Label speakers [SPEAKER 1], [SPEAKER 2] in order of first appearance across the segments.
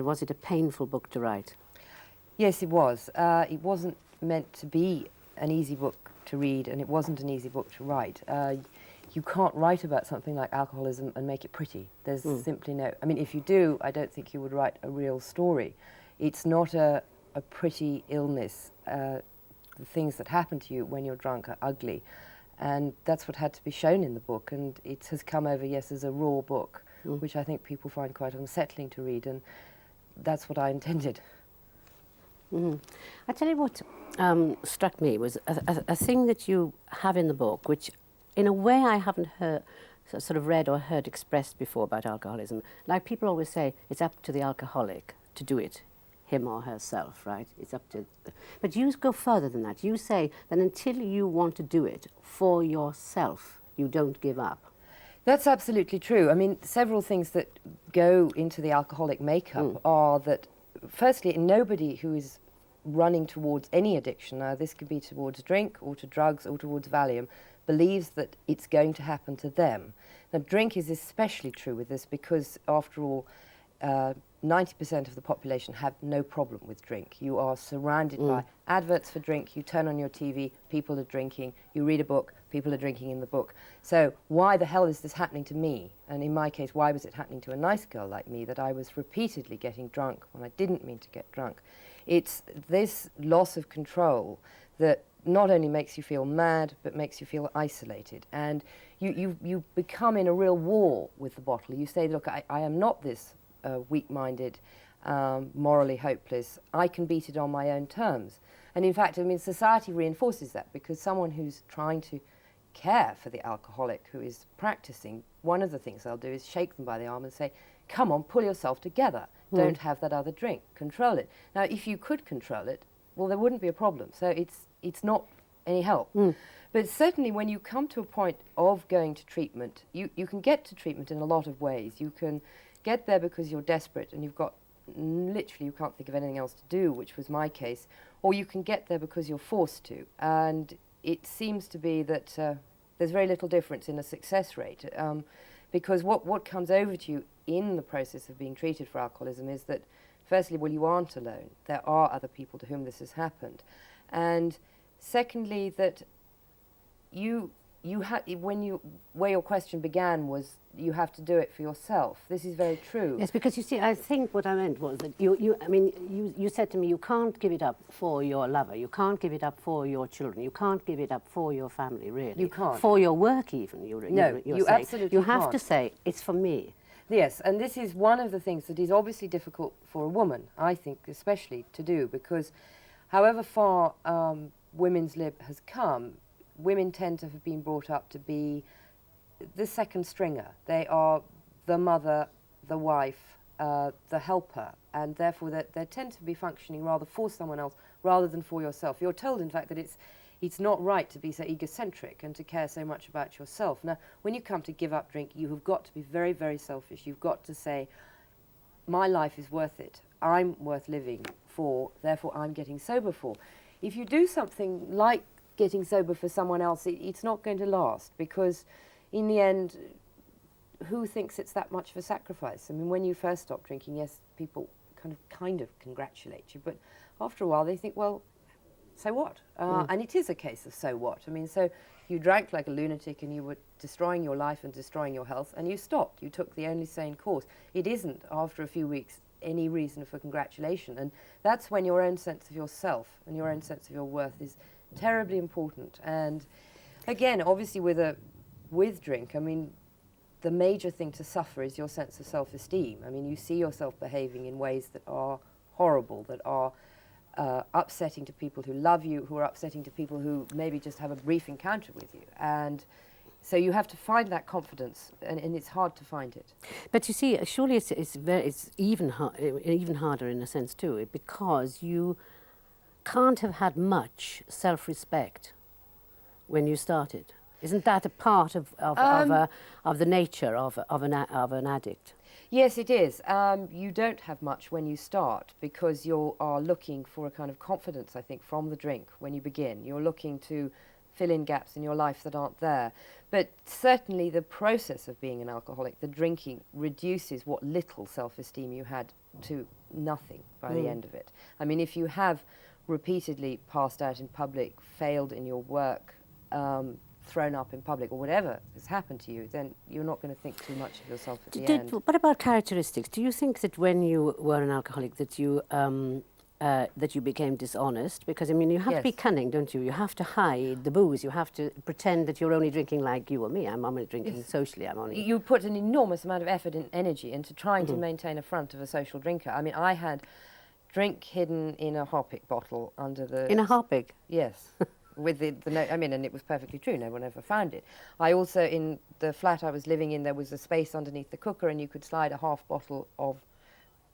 [SPEAKER 1] was it a painful book to write?
[SPEAKER 2] Yes, it was. It wasn't meant to be an easy book to read, and it wasn't an easy book to write. You can't write about something like alcoholism and make it pretty. There's simply no... I mean, if you do, I don't think you would write a real story. It's not a pretty illness. The things that happen to you when you're drunk are ugly. And that's what had to be shown in the book, and it has come over, yes, as a raw book, which I think people find quite unsettling to read, and that's what I intended.
[SPEAKER 1] I tell you what struck me was a thing that you have in the book, which in a way I haven't heard, sort of read or heard expressed before about alcoholism. Like people always say, it's up to the alcoholic to do it, him or herself, right? It's up to... But you go further than that. You say that until you want to do it for yourself, you don't give up.
[SPEAKER 2] That's absolutely true. I mean, several things that go into the alcoholic makeup are that, firstly, nobody who is running towards any addiction, now this could be towards drink or to drugs or towards Valium, believes that it's going to happen to them. Now, drink is especially true with this because, after all, 90% of the population have no problem with drink. You are surrounded by adverts for drink, you turn on your TV, people are drinking, you read a book, people are drinking in the book. So why the hell is this happening to me? And in my case, why was it happening to a nice girl like me that I was repeatedly getting drunk when I didn't mean to get drunk? It's this loss of control that not only makes you feel mad, but makes you feel isolated. And you become in a real war with the bottle. You say, look, I am not this weak-minded, morally hopeless. I can beat it on my own terms. And in fact, I mean, society reinforces that, because someone who's trying to care for the alcoholic who is practicing, one of the things they'll do is shake them by the arm and say, come on, pull yourself together. Don't have that other drink. Control it. Now, if you could control it, well, there wouldn't be a problem. So it's not any help. But certainly when you come to a point of going to treatment, you can get to treatment in a lot of ways. You can get there because you're desperate and you've got literally you can't think of anything else to do, which was my case, or you can get there because you're forced to. And it seems to be that there's very little difference in the success rate, because what comes over to you in the process of being treated for alcoholism is that, firstly, well, you aren't alone. There are other people to whom this has happened. And secondly, that where your question began was you have to do it for yourself. This is very true.
[SPEAKER 1] Yes, because you see, I think what I meant was that you said to me, you can't give it up for your lover, you can't give it up for your children, you can't give it up for your family, really.
[SPEAKER 2] You can't.
[SPEAKER 1] For your work, even. You
[SPEAKER 2] absolutely
[SPEAKER 1] You have
[SPEAKER 2] can't.
[SPEAKER 1] to say, it's for me.
[SPEAKER 2] Yes, and this is one of the things that is obviously difficult for a woman, I think, especially to do, because however far women's lib has come, women tend to have been brought up to be the second stringer. They are the mother, the wife, the helper, and therefore they tend to be functioning rather for someone else rather than for yourself. You're told, in fact, that it's not right to be so egocentric and to care so much about yourself. Now, when you come to give up drink, you have got to be very, very selfish. You've got to say, my life is worth it. I'm worth living for, therefore I'm getting sober for. If you do something like getting sober for someone else, it's not going to last, because in the end, who thinks it's that much of a sacrifice? I mean, when you first stop drinking, yes, people kind of congratulate you, but after a while they think, well, so what? And it is a case of so what. I mean, so you drank like a lunatic and you were destroying your life and destroying your health, and you stopped. You took the only sane course. It isn't, after a few weeks, any reason for congratulation. And that's when your own sense of yourself and your own sense of your worth is terribly important. And again, obviously with drink, I mean, the major thing to suffer is your sense of self-esteem. I mean, you see yourself behaving in ways that are horrible, that are upsetting to people who love you, who are upsetting to people who maybe just have a brief encounter with you. And so you have to find that confidence, and it's hard to find it.
[SPEAKER 1] But you see, surely it's even harder in a sense too, because you can't have had much self-respect when you started. Isn't that a part of the nature of an addict?
[SPEAKER 2] Yes, it is. You don't have much when you start, because you are looking for a kind of confidence, I think, from the drink when you begin. You're looking to fill in gaps in your life that aren't there. But certainly the process of being an alcoholic, the drinking, reduces what little self-esteem you had to nothing by the end of it. I mean, if you have repeatedly passed out in public, failed in your work, thrown up in public, or whatever has happened to you, then you're not going to think too much of yourself at the end.
[SPEAKER 1] What about characteristics? Do you think that when you were an alcoholic that you became dishonest? Because, I mean, you have to be
[SPEAKER 2] Yes.
[SPEAKER 1] cunning, don't you? You have to hide the booze. You have to pretend that you're only drinking like you or me. I'm only drinking socially. I'm only...
[SPEAKER 2] You put an enormous amount of effort and energy into trying to maintain a front of a social drinker. I mean, I had drink hidden in a Harpic bottle under the...
[SPEAKER 1] In a Harpic?
[SPEAKER 2] Yes. With the note, I mean, and it was perfectly true. No one ever found it. I also, in the flat I was living in, there was a space underneath the cooker, and you could slide a half bottle of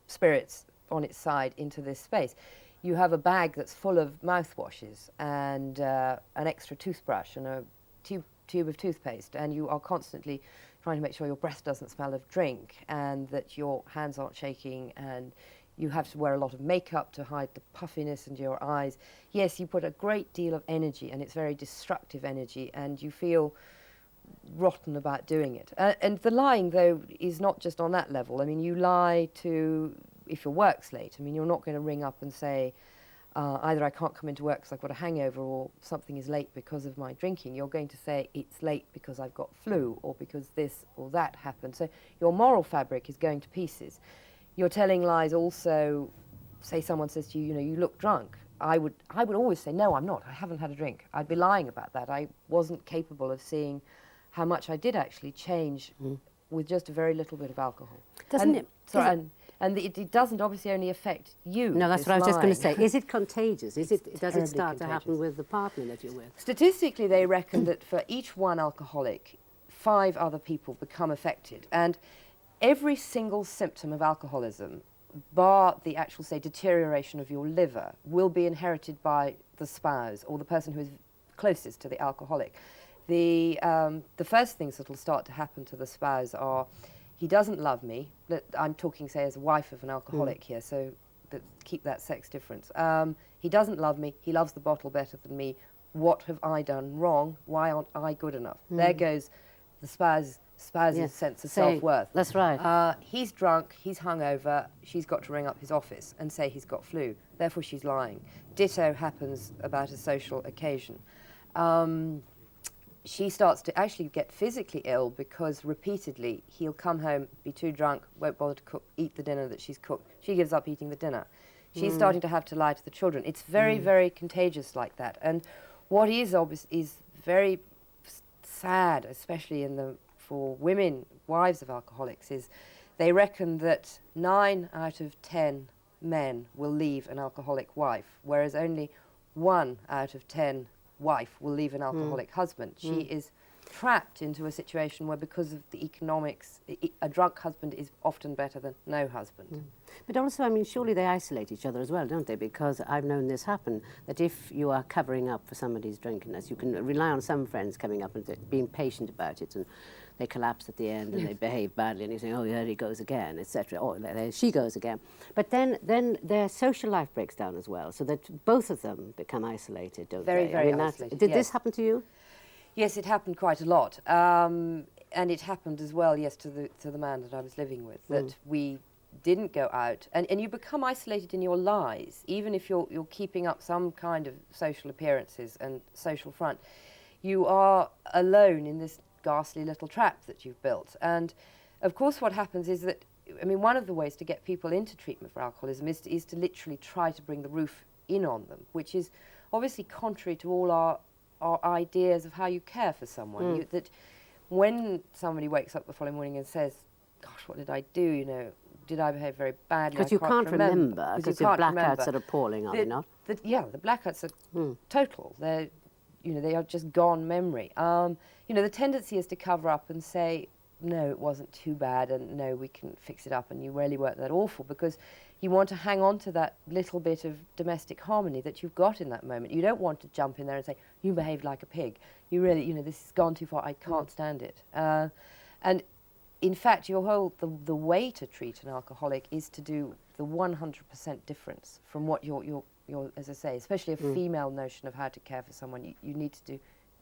[SPEAKER 2] spirits on its side into this space. You have a bag that's full of mouthwashes and an extra toothbrush and a tube of toothpaste, and you are constantly trying to make sure your breath doesn't smell of drink and that your hands aren't shaking, and you have to wear a lot of makeup to hide the puffiness in your eyes. Yes, you put a great deal of energy, and it's very destructive energy, and you feel rotten about doing it. And the lying, though, is not just on that level. I mean, you lie to, if your work's late, I mean, you're not going to ring up and say, either I can't come into work because I've got a hangover, or something is late because of my drinking. You're going to say it's late because I've got flu, or because this or that happened. So your moral fabric is going to pieces. You're telling lies also. Say someone says to you, you know, you look drunk. I would always say, no, I'm not. I haven't had a drink. I'd be lying about that. I wasn't capable of seeing how much I did actually change with just a very little bit of alcohol.
[SPEAKER 1] Doesn't it?
[SPEAKER 2] And it doesn't obviously only affect you.
[SPEAKER 1] No, that's
[SPEAKER 2] this
[SPEAKER 1] what I was just going to
[SPEAKER 2] lying.
[SPEAKER 1] say. Is it contagious? Does it
[SPEAKER 2] terribly
[SPEAKER 1] start to happen
[SPEAKER 2] contagious.
[SPEAKER 1] with the partner that you're with?
[SPEAKER 2] Statistically, they reckon that for each one alcoholic, 5 other people become affected. And every single symptom of alcoholism, bar the actual, say, deterioration of your liver, will be inherited by the spouse or the person who is closest to the alcoholic. The first things that will start to happen to the spouse are, he doesn't love me. I'm talking, say, as a wife of an alcoholic here, so keep that sex difference. He doesn't love me. He loves the bottle better than me. What have I done wrong? Why aren't I good enough? There goes the spouse's sense of self-worth.
[SPEAKER 1] That's right.
[SPEAKER 2] He's drunk, he's hungover, she's got to ring up his office and say he's got flu, therefore she's lying. Ditto happens about a social occasion. She starts to actually get physically ill because repeatedly he'll come home, be too drunk, won't bother to eat the dinner that she's cooked. She gives up eating the dinner. She's starting to have to lie to the children. It's very, very contagious like that. And what is obvious is very sad, especially for women, wives of alcoholics, is they reckon that 9 out of 10 men will leave an alcoholic wife, whereas only 1 out of 10 wife will leave an alcoholic husband. She is trapped into a situation where, because of the economics, a drunk husband is often better than no husband.
[SPEAKER 1] But also, I mean, surely they isolate each other as well, don't they? Because I've known this happen, that if you are covering up for somebody's drunkenness, you can rely on some friends coming up and being patient about it, and they collapse at the end and they behave badly, and you say, oh, there he goes again, etc., or there she goes again. But then their social life breaks down as well, so that both of them become isolated, don't
[SPEAKER 2] Very,
[SPEAKER 1] they?
[SPEAKER 2] very
[SPEAKER 1] I mean,
[SPEAKER 2] isolated,
[SPEAKER 1] did this
[SPEAKER 2] yes.
[SPEAKER 1] happen to you?
[SPEAKER 2] Yes, it happened quite a lot. And it happened as well, yes, to the man that I was living with, that we didn't go out. And you become isolated in your lies, even if you're keeping up some kind of social appearances and social front. You are alone in this ghastly little trap that you've built. And of course what happens is that, I mean, one of the ways to get people into treatment for alcoholism is to literally try to bring the roof in on them, which is obviously contrary to all our ideas of how you care for someone. That when somebody wakes up the following morning and says, gosh, what did I do, you know, did I behave very badly?
[SPEAKER 1] Because you can't remember, because your blackouts are appalling, are they not?
[SPEAKER 2] Yeah, the blackouts are total. They're, you know, they are just gone memory. You know, the tendency is to cover up and say, no, it wasn't too bad, and no, we can fix it up, and you really weren't that awful, because you want to hang on to that little bit of domestic harmony that you've got in that moment. You don't want to jump in there and say, you behaved like a pig. You really, you know, this has gone too far, I can't stand it. And in fact, the way to treat an alcoholic is to do the 100% difference from what your, as I say, especially a female notion of how to care for someone. You need to do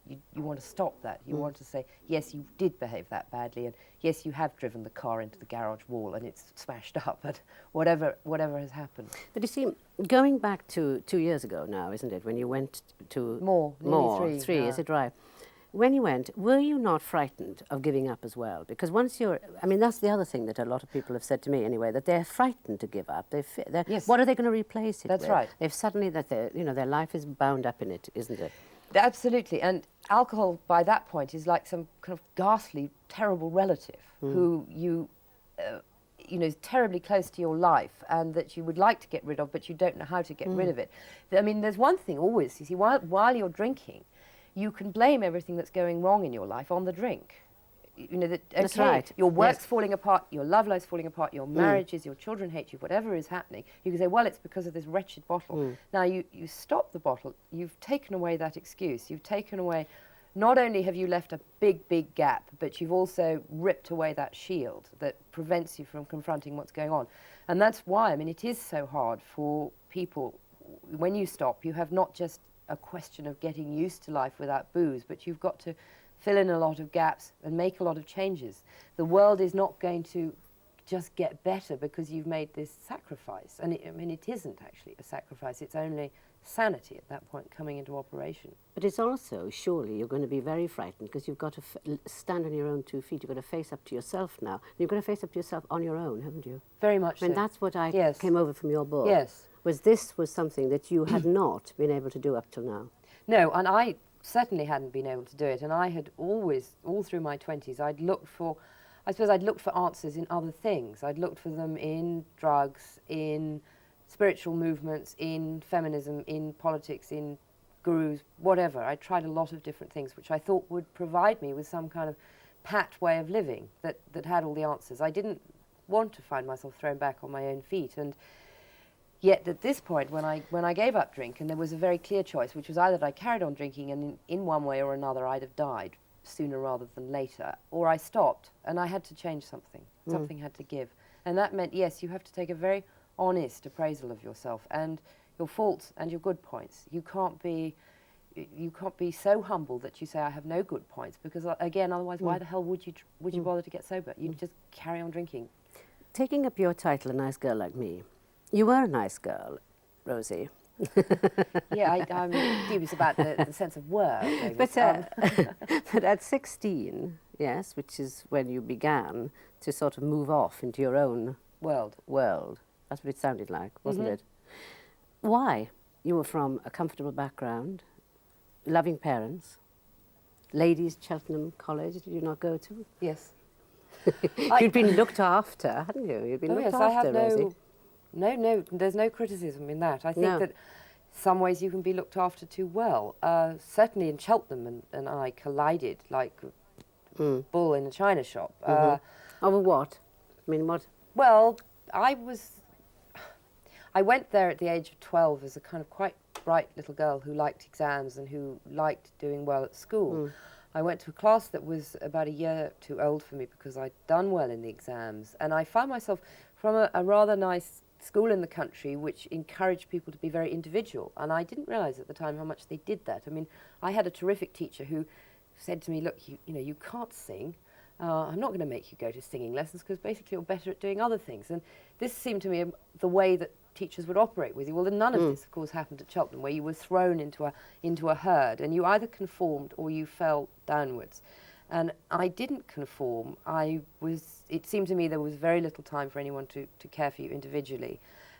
[SPEAKER 2] you want to stop that. You want to say, yes, you did behave that badly, and yes, you have driven the car into the garage wall and it's smashed up, and whatever has happened.
[SPEAKER 1] But you see, going back to 2 years ago now, isn't it, when you went to...
[SPEAKER 2] Nearly
[SPEAKER 1] three,
[SPEAKER 2] now.
[SPEAKER 1] is it right? When you went, were you not frightened of giving up as well? Because once you're... I mean, that's the other thing that a lot of people have said to me anyway, that they're frightened to give up.
[SPEAKER 2] Yes.
[SPEAKER 1] What are they going to replace it
[SPEAKER 2] That's
[SPEAKER 1] with?
[SPEAKER 2] right.
[SPEAKER 1] They've suddenly, their life is bound up in it, isn't it?
[SPEAKER 2] Absolutely, and alcohol by that point is like some kind of ghastly, terrible relative who you know, is terribly close to your life and that you would like to get rid of, but you don't know how to get rid of it. I mean, there's one thing always, you see, while you're drinking, you can blame everything that's going wrong in your life on the drink. You know, that, okay,
[SPEAKER 1] That's right.
[SPEAKER 2] your work's
[SPEAKER 1] Yes.
[SPEAKER 2] falling apart, your love life's falling apart, your marriages, your children hate you, whatever is happening, you can say, well, it's because of this wretched bottle. Now, you stop the bottle, you've taken away that excuse, you've taken away, not only have you left a big, big gap, but you've also ripped away that shield that prevents you from confronting what's going on. And that's why, I mean, it is so hard for people, when you stop, you have not just a question of getting used to life without booze, but you've got to fill in a lot of gaps and make a lot of changes. The world is not going to just get better because you've made this sacrifice. And I mean, it isn't actually a sacrifice, it's only sanity at that point coming into operation.
[SPEAKER 1] But it's also, surely, you're going to be very frightened because you've got to stand on your own 2 feet. You've got to face up to yourself now. You've got to face up to yourself on your own, haven't you?
[SPEAKER 2] Very much
[SPEAKER 1] I mean,
[SPEAKER 2] so.
[SPEAKER 1] that's what I
[SPEAKER 2] Yes.
[SPEAKER 1] came over from your book.
[SPEAKER 2] Yes.
[SPEAKER 1] This was something that you had not been able to do up till now.
[SPEAKER 2] No, and I certainly hadn't been able to do it, and I had always, all through my 20s, I'd looked for answers in other things. I'd looked for them in drugs, in spiritual movements, in feminism, in politics, in gurus, whatever. I tried a lot of different things which I thought would provide me with some kind of pat way of living that had all the answers. I didn't want to find myself thrown back on my own feet, and yet at this point, when I gave up drink, and there was a very clear choice, which was either that I carried on drinking and in one way or another I'd have died sooner rather than later, or I stopped and I had to change something. Something had to give. And that meant, yes, you have to take a very honest appraisal of yourself and your faults and your good points. You can't be so humble that you say, I have no good points, because again, otherwise why the hell would you bother to get sober? You'd just carry on drinking.
[SPEAKER 1] Taking up your title, A Nice Girl Like Me, you were a nice girl, Rosie.
[SPEAKER 2] Yeah, I'm dubious about the sense of work.
[SPEAKER 1] But at 16, yes, which is when you began to sort of move off into your own
[SPEAKER 2] world.
[SPEAKER 1] That's what it sounded like, wasn't it? Why? You were from a comfortable background, loving parents, ladies' Cheltenham College, did you not go to?
[SPEAKER 2] Yes.
[SPEAKER 1] You'd been looked after, hadn't you? You'd been looked after, Rosie.
[SPEAKER 2] No, there's no criticism in that. I think that some ways you can be looked after too well. Certainly in Cheltenham and I collided like a bull in a china shop.
[SPEAKER 1] Over what? I mean, what?
[SPEAKER 2] Well, I went there at the age of 12 as a kind of quite bright little girl who liked exams and who liked doing well at school. I went to a class that was about a year too old for me because I'd done well in the exams, and I found myself from a rather nice school in the country which encouraged people to be very individual, and I didn't realise at the time how much they did that. I mean, I had a terrific teacher who said to me, look, you know, you can't sing. I'm not going to make you go to singing lessons because basically you're better at doing other things. And this seemed to me the way that teachers would operate with you. Well, none of this, of course, happened at Cheltenham, where you were thrown into a herd and you either conformed or you fell downwards. And I didn't conform. It seemed to me there was very little time for anyone to care for you individually.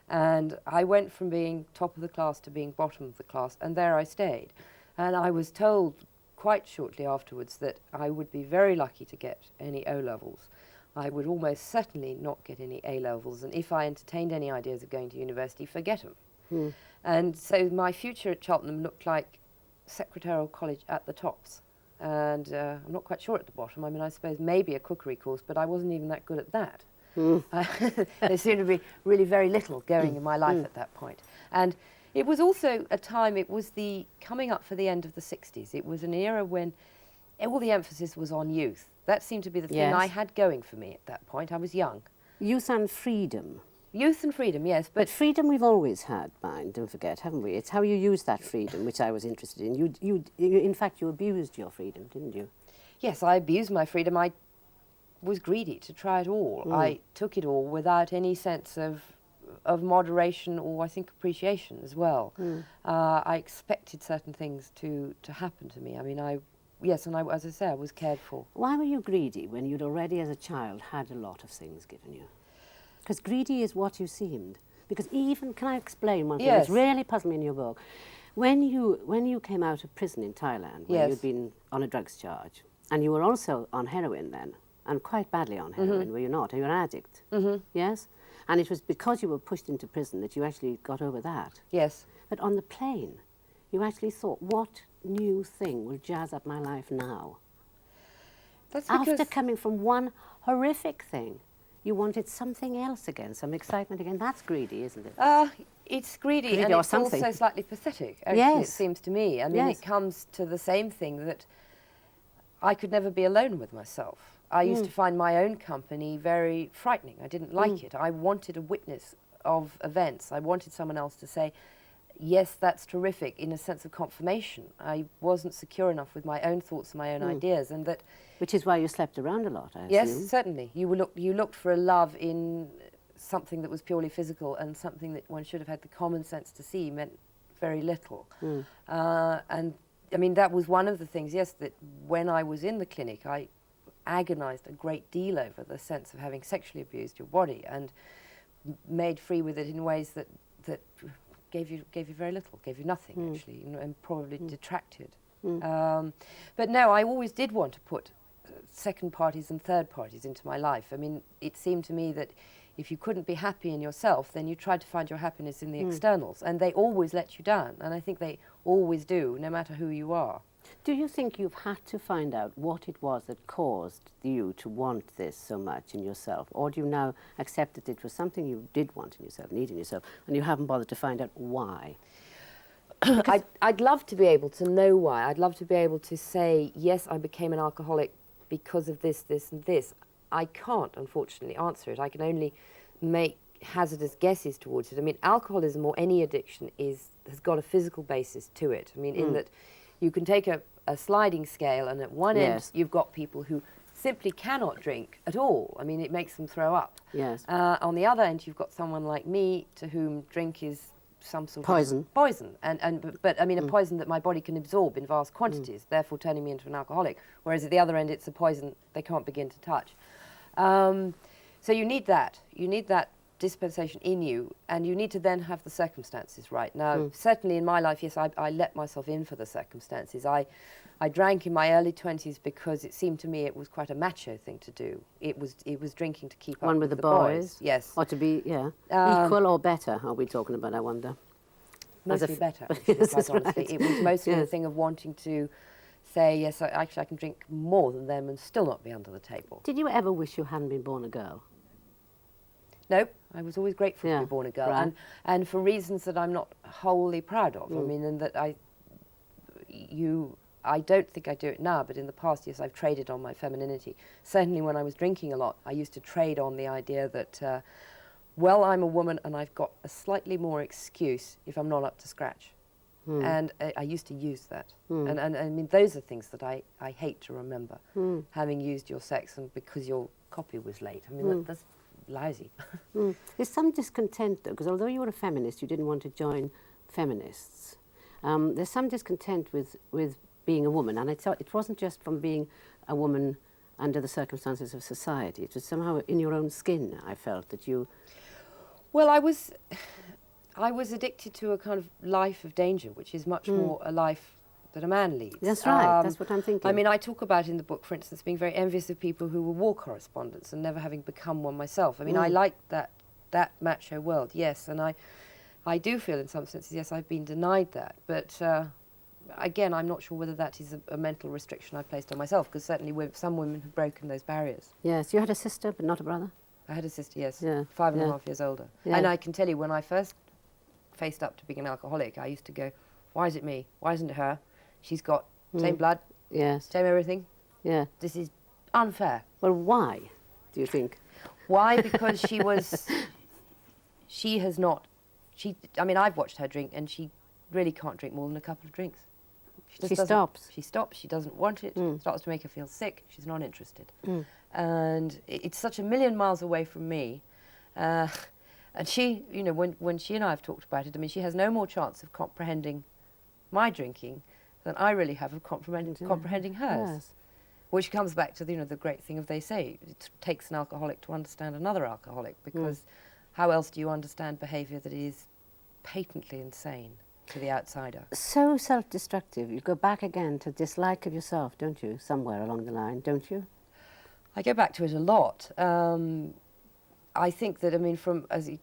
[SPEAKER 2] And I went from being top of the class to being bottom of the class, and there I stayed. And I was told quite shortly afterwards that I would be very lucky to get any O-levels. I would almost certainly not get any A-levels, and if I entertained any ideas of going to university, forget them. And so my future at Cheltenham looked like secretarial college at the tops. And I'm not quite sure at the bottom. I mean, I suppose maybe a cookery course, but I wasn't even that good at that. There seemed to be really very little going in my life at that point. And it was also a time, it was the coming up for the end of the 60s. It was an era when all the emphasis was on youth. That seemed to be the thing I had going for me at that point. I was young.
[SPEAKER 1] Youth and freedom.
[SPEAKER 2] Youth and freedom, yes,
[SPEAKER 1] But
[SPEAKER 2] but
[SPEAKER 1] freedom we've always had, mind, don't forget, haven't we? It's how you use that freedom, which I was interested in. In fact, you abused your freedom, didn't you?
[SPEAKER 2] yes, I abused my freedom. I was greedy to try it all. I took it all without any sense of moderation or, I think, appreciation as well. I expected certain things to happen to me. I mean, yes, and as I say, I was cared for.
[SPEAKER 1] Why were you greedy when you'd already, as a child, had a lot of things given you? Because greedy is what you seemed. Because even, can I explain one thing
[SPEAKER 2] Yes.
[SPEAKER 1] that's really puzzled me in your book? When you came out of prison in Thailand, where
[SPEAKER 2] Yes.
[SPEAKER 1] you'd been on a drugs charge, and you were also on heroin then, and quite badly on heroin, were you not? Are you an addict? Yes? And it was because you were pushed into prison that you actually got over that.
[SPEAKER 2] Yes.
[SPEAKER 1] But on the plane, you actually thought, what new thing will jazz up my life now?
[SPEAKER 2] That's because
[SPEAKER 1] After coming from one horrific thing, you wanted something else again, some excitement again. That's greedy, isn't it?
[SPEAKER 2] it's greedy,
[SPEAKER 1] Greedy
[SPEAKER 2] and
[SPEAKER 1] or
[SPEAKER 2] it's
[SPEAKER 1] something.
[SPEAKER 2] also slightly pathetic, actually,
[SPEAKER 1] Yes.
[SPEAKER 2] it seems to me. I mean,
[SPEAKER 1] Yes.
[SPEAKER 2] it comes to the same thing that I could never be alone with myself. I used to find my own company very frightening. I didn't like it. I wanted a witness of events. I wanted someone else to say, yes, that's terrific, in a sense of confirmation. I wasn't secure enough with my own thoughts and my own ideas, and that,
[SPEAKER 1] Which is why you slept around a lot, I
[SPEAKER 2] yes,
[SPEAKER 1] assume.
[SPEAKER 2] certainly, you looked for a love in something that was purely physical, and something that one should have had the common sense to see meant very little. And I mean, that was one of the things, yes, that when I was in the clinic, I agonized a great deal over the sense of having sexually abused your body and made free with it in ways that gave you very little, gave you nothing, actually, and probably detracted. But no, I always did want to put second parties and third parties into my life. I mean, it seemed to me that if you couldn't be happy in yourself, then you tried to find your happiness in the externals, and they always let you down, and I think they always do, no matter who you are.
[SPEAKER 1] Do you think you've had to find out what it was that caused you to want this so much in yourself? Or do you now accept that it was something you did want in yourself, need in yourself, and you haven't bothered to find out why?
[SPEAKER 2] I'd love to be able to know why. I'd love to be able to say, yes, I became an alcoholic because of this, this, and this. I can't, unfortunately, answer it. I can only make hazardous guesses towards it. I mean, alcoholism or any addiction has got a physical basis to it. I mean, in that you can take a sliding scale, and at one end
[SPEAKER 1] Yes.
[SPEAKER 2] you've got people who simply cannot drink at all. I mean, it makes them throw up.
[SPEAKER 1] Yes.
[SPEAKER 2] On the other end, you've got someone like me to whom drink is some sort
[SPEAKER 1] Poison.
[SPEAKER 2] of poison, but I mean a poison that my body can absorb in vast quantities, therefore turning me into an alcoholic. Whereas at the other end, it's a poison they can't begin to touch. So you need that. You need that dispensation in you, and you need to then have the circumstances right. Now, certainly in my life, yes, I let myself in for the circumstances. I drank in my early 20s because it seemed to me it was quite a macho thing to do. It was drinking to keep up
[SPEAKER 1] One with the
[SPEAKER 2] boys.
[SPEAKER 1] boys?
[SPEAKER 2] Yes.
[SPEAKER 1] Or to be, equal or better, are we talking about, I wonder?
[SPEAKER 2] Mostly better,
[SPEAKER 1] Yes,
[SPEAKER 2] actually, quite
[SPEAKER 1] that's
[SPEAKER 2] honestly.
[SPEAKER 1] right.
[SPEAKER 2] It was mostly the
[SPEAKER 1] Yes.
[SPEAKER 2] thing of wanting to say, yes, I can drink more than them and still not be under the table.
[SPEAKER 1] Did you ever wish you hadn't been born a girl?
[SPEAKER 2] No, I was always grateful to
[SPEAKER 1] Yeah,
[SPEAKER 2] be born a girl,
[SPEAKER 1] right.
[SPEAKER 2] and for reasons that I'm not wholly proud of. I mean, and that I don't think I do it now, but in the past, yes, I've traded on my femininity. Certainly when I was drinking a lot, I used to trade on the idea that, well, I'm a woman and I've got a slightly more excuse if I'm not up to scratch. And I used to use that. And I mean, those are things that I hate to remember, having used your sex and because your copy was late. I mean, that's lousy.
[SPEAKER 1] There's some discontent, though, because although you were a feminist, you didn't want to join feminists. There's some discontent with being a woman, and it wasn't just from being a woman under the circumstances of society. It was somehow in your own skin, I felt, that you...
[SPEAKER 2] Well, I was addicted to a kind of life of danger, which is much more a life that a man leads.
[SPEAKER 1] That's right, that's what I'm thinking.
[SPEAKER 2] I mean, I talk about in the book, for instance, being very envious of people who were war correspondents and never having become one myself. I mean, I like that macho world, yes, and I do feel in some senses, yes, I've been denied that, but again, I'm not sure whether that is a mental restriction I placed on myself, because certainly some women have broken those barriers.
[SPEAKER 1] Yes, you had a sister, but not a brother?
[SPEAKER 2] I had a sister, yes,
[SPEAKER 1] Yeah,
[SPEAKER 2] 5.5 years older.
[SPEAKER 1] Yeah.
[SPEAKER 2] And I can tell you, when I first faced up to being an alcoholic, I used to go, why is it me? Why isn't it her? She's got same blood,
[SPEAKER 1] Yes,
[SPEAKER 2] same everything.
[SPEAKER 1] yeah.
[SPEAKER 2] This is unfair.
[SPEAKER 1] Well, why, do you think?
[SPEAKER 2] Why? Because she was she has not, I mean, I've watched her drink, and she really can't drink more than a couple of drinks. just
[SPEAKER 1] She
[SPEAKER 2] doesn't-
[SPEAKER 1] stops.
[SPEAKER 2] She stops. She doesn't want it. Starts to make her feel sick. She's not interested. And it's such a million miles away from me. And she, you know, when she and I have talked about it, I mean, she has no more chance of comprehending my drinking than I really have of comprehending hers.
[SPEAKER 1] Yes.
[SPEAKER 2] Which comes back to, you know, the great thing of they say, it takes an alcoholic to understand another alcoholic, because how else do you understand behaviour that is patently insane to the outsider?
[SPEAKER 1] So self-destructive. You go back again to dislike of yourself, don't you? Somewhere along the line, don't you?
[SPEAKER 2] I go back to it a lot. I think that, I mean,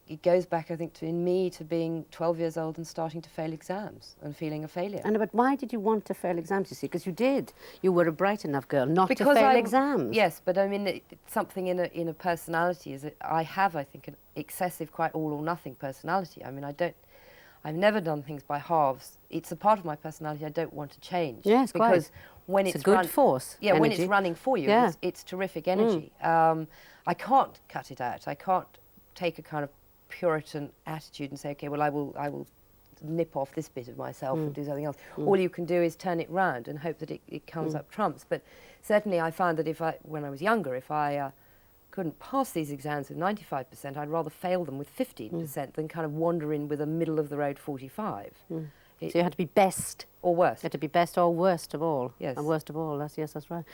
[SPEAKER 2] it goes back, I think, in me to being 12 years old and starting to fail exams and feeling a failure.
[SPEAKER 1] And but why did you want to fail exams, you see? Because you did. You were a bright enough girl not to fail exams.
[SPEAKER 2] Yes, but I mean, it's something in a personality is that I have, I think, an excessive, quite all or nothing personality. I mean, I've never done things by halves. It's a part of my personality I don't want to change.
[SPEAKER 1] Yes, quite.
[SPEAKER 2] Because when
[SPEAKER 1] It's a good force.
[SPEAKER 2] Yeah, when
[SPEAKER 1] energy.
[SPEAKER 2] it's running for you,
[SPEAKER 1] Yeah.
[SPEAKER 2] it's terrific energy. I can't cut it out. I can't take a kind of Puritan attitude and say, okay, well, I will nip off this bit of myself and do something else. All you can do is turn it round and hope that it comes up trumps. But certainly I found that when I was younger, if I couldn't pass these exams with 95%, I'd rather fail them with 15% than kind of wander in with a middle-of-the-road 45.
[SPEAKER 1] So you had to be best.
[SPEAKER 2] Or worse.
[SPEAKER 1] You had to be best or worst of all.
[SPEAKER 2] Yes.
[SPEAKER 1] And worst of all, that's right.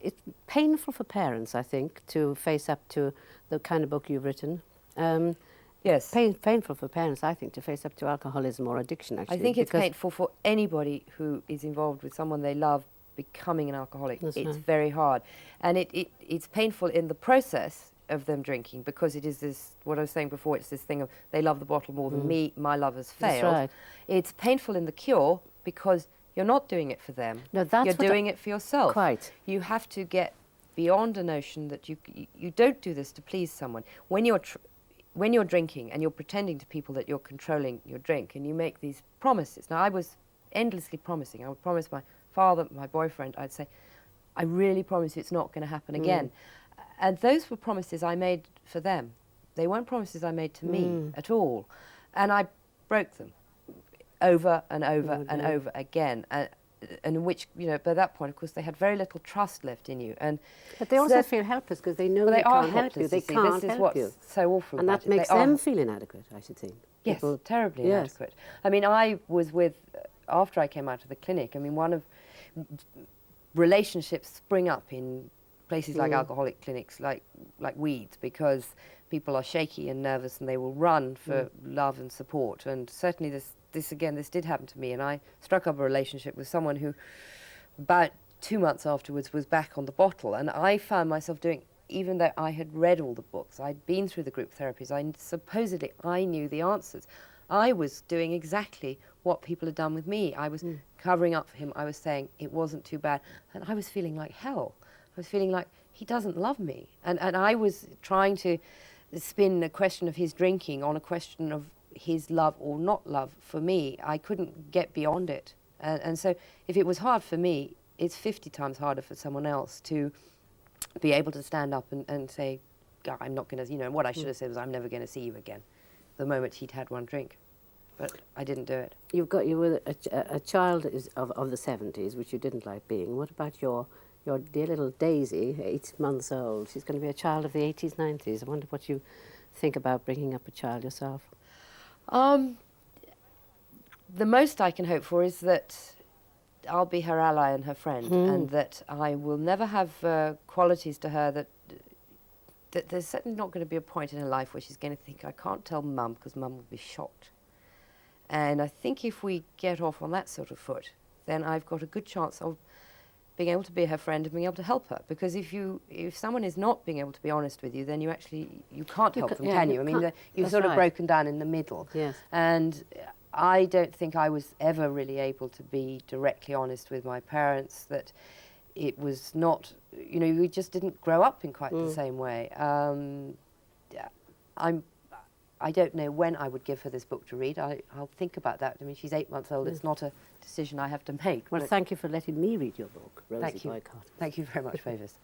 [SPEAKER 1] It's painful for parents, I think, to face up to the kind of book you've written.
[SPEAKER 2] Yes.
[SPEAKER 1] Painful for parents, I think, to face up to alcoholism or addiction, actually.
[SPEAKER 2] I think it's painful for anybody who is involved with someone they love becoming an alcoholic.
[SPEAKER 1] That's
[SPEAKER 2] It's
[SPEAKER 1] right.
[SPEAKER 2] very hard. And it's painful in the process of them drinking, because it is this, what I was saying before, it's this thing of they love the bottle more than me, my love has
[SPEAKER 1] That's
[SPEAKER 2] failed.
[SPEAKER 1] right.
[SPEAKER 2] It's painful in the cure because you're not doing it for them.
[SPEAKER 1] No, that's
[SPEAKER 2] you're
[SPEAKER 1] what
[SPEAKER 2] doing it for yourself.
[SPEAKER 1] Quite.
[SPEAKER 2] You have to get beyond a notion that you don't do this to please someone. When you're drinking and you're pretending to people that you're controlling your drink, and you make these promises. Now, I was endlessly promising. I would promise my father, my boyfriend, I'd say, I really promise you it's not going to happen again. And those were promises I made for them. They weren't promises I made to me at all. And I broke them over and over and over again. And which, you know, by that point, of course, they had very little trust left in you.
[SPEAKER 1] But they also feel helpless because they know
[SPEAKER 2] Well,
[SPEAKER 1] they
[SPEAKER 2] are
[SPEAKER 1] can't help you.
[SPEAKER 2] helpless,
[SPEAKER 1] They
[SPEAKER 2] see.
[SPEAKER 1] can't
[SPEAKER 2] This is
[SPEAKER 1] help
[SPEAKER 2] what's
[SPEAKER 1] you.
[SPEAKER 2] so awful
[SPEAKER 1] And
[SPEAKER 2] about
[SPEAKER 1] that
[SPEAKER 2] it. They
[SPEAKER 1] makes
[SPEAKER 2] are
[SPEAKER 1] them feel inadequate, I should think.
[SPEAKER 2] Yes,
[SPEAKER 1] People-
[SPEAKER 2] terribly
[SPEAKER 1] yes.
[SPEAKER 2] inadequate. I mean, I was after I came out of the clinic, I mean, one of relationships spring up in places like alcoholic clinics, like weeds, because people are shaky and nervous and they will run for love and support. And certainly this did happen to me, and I struck up a relationship with someone who about 2 months afterwards was back on the bottle, and I found myself doing, even though I had read all the books, I'd been through the group therapies, supposedly I knew the answers. I was doing exactly what people had done with me. I was covering up for him. I was saying it wasn't too bad. And I was feeling like hell. I was feeling like he doesn't love me. And I was trying to spin the question of his drinking on a question of his love or not love for me. I couldn't get beyond it. And so if it was hard for me, it's 50 times harder for someone else to be able to stand up and say, God, I'm not going to, you know, what I should have said was, I'm never going to see you again, the moment he'd had one drink. But I didn't do it.
[SPEAKER 1] You were a child of the 70s, which you didn't like being. What about your dear little Daisy, 8 months old? She's going to be a child of the 80s, 90s. I wonder what you think about bringing up a child yourself.
[SPEAKER 2] The most I can hope for is that I'll be her ally and her friend, and that I will never have qualities to her that there's certainly not going to be a point in her life where she's going to think, I can't tell Mum because Mum would be shocked. And I think if we get off on that sort of foot, then I've got a good chance of being able to be her friend and being able to help her. Because if someone is not being able to be honest with you, then you can't help them, can you? I mean, you've sort of broken down in the middle.
[SPEAKER 1] Yes.
[SPEAKER 2] And I don't think I was ever really able to be directly honest with my parents, that it was not, you know, we just didn't grow up in quite the same way. I don't know when I would give her this book to read. I'll think about that. I mean, she's 8 months old. It's not a decision I have to make.
[SPEAKER 1] Well, thank you for letting me read your book, Rosie
[SPEAKER 2] Thank you.
[SPEAKER 1] Boycott.
[SPEAKER 2] Thank you very much, Mavis.